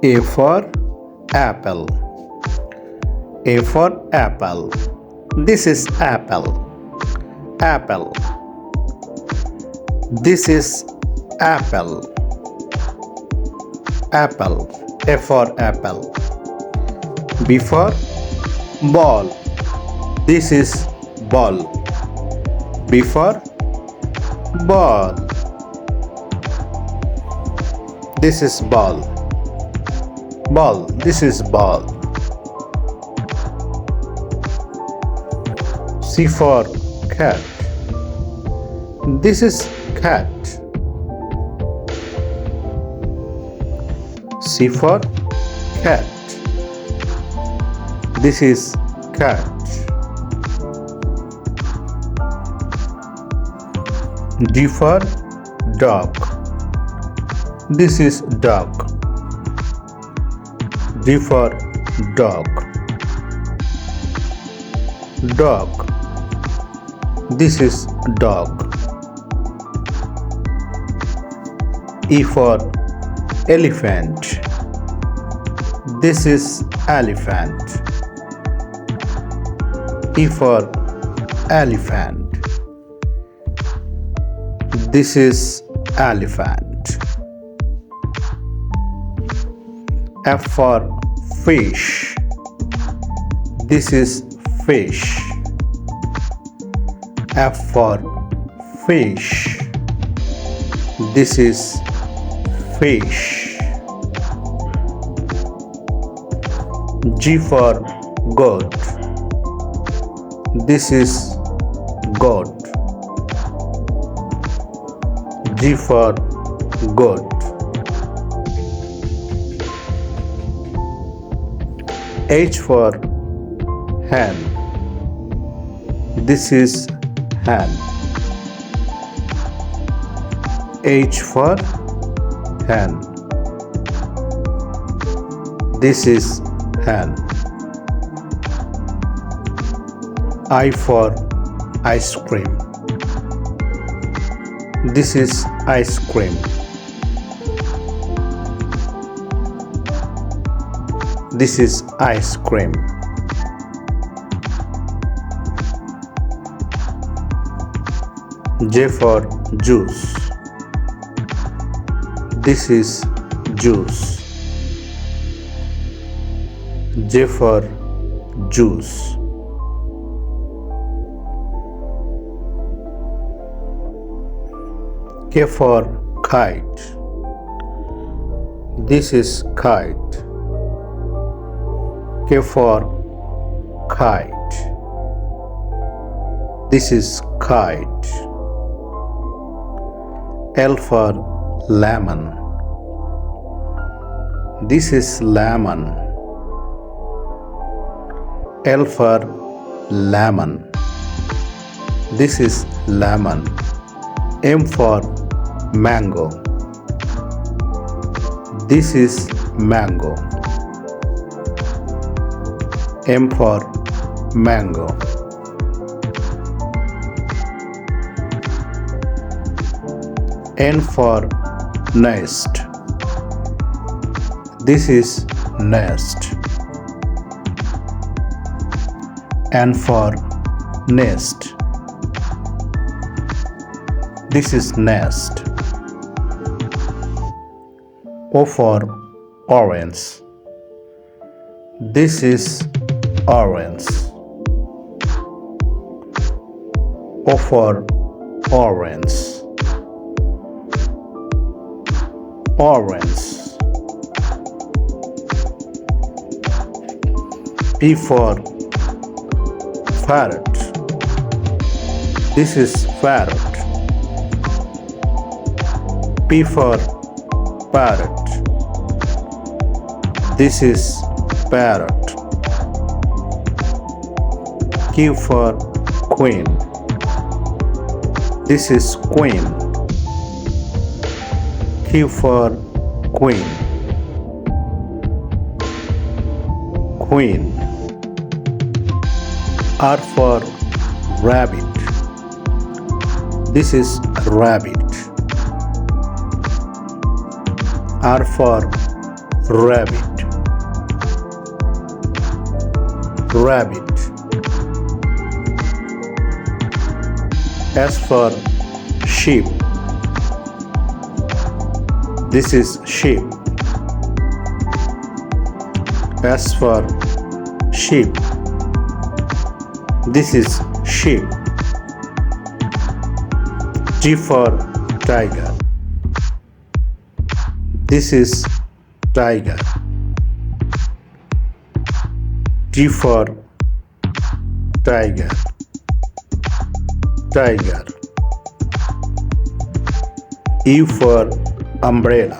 A for apple. A for apple. This is apple. Apple. This is apple. Apple. A for apple. B for ball. This is ball. B for ball. This is ball. Ball. This is ball. C for cat. This is cat. C for cat. This is cat. D for dog. This is dog. D for dog. Dog. This is dog. E for elephant. This is elephant. E for elephant. This is elephant. F for fish. This is fish. F for fish. This is fish. G for goat. This is goat. G for goat. H for hen. This is hen. H for hen. This is hen. I for ice cream. This is ice cream. This is ice cream. J for juice. This is juice. J for juice. K for kite. This is kite. K for kite. This is kite. L for lemon. This is lemon. L for lemon. This is lemon. M for mango. This is mango. M for mango. N for nest. This is nest. N for nest. This is nest. O for orange. This is orange. O for orange. Orange. P for parrot. This is parrot. P for parrot. This is parrot. Q for queen. This is queen. Q for queen. Queen. R for rabbit. This is rabbit. R for rabbit, rabbit. S for sheep. This is sheep. S for sheep. This is sheep. T for tiger. This is tiger. T for tiger. Tiger. U for umbrella.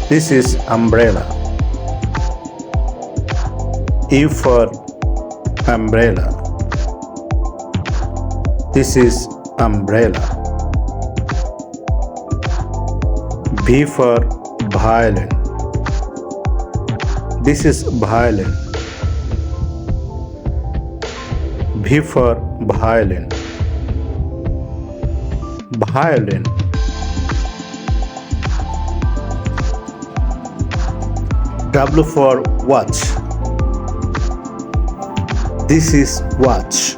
This is umbrella. U for umbrella. This is umbrella. V for violin. This is violin. V for violin. Violin. W for watch. This is watch.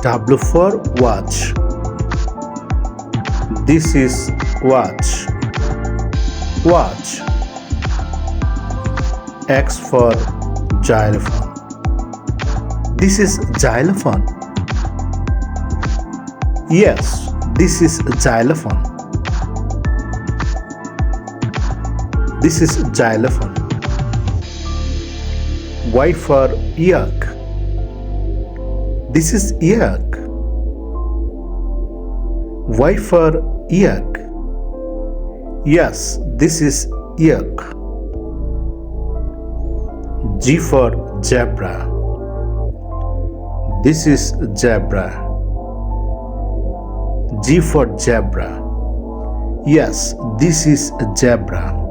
W for watch. This is watch. Watch. X for xylophone. This is xylophone. Yes, this is xylophone. This is xylophone. Y for yak. This is yak. Y for yak. Yes, this is yak. G for zebra. This is zebra. G for zebra. Yes, this is zebra.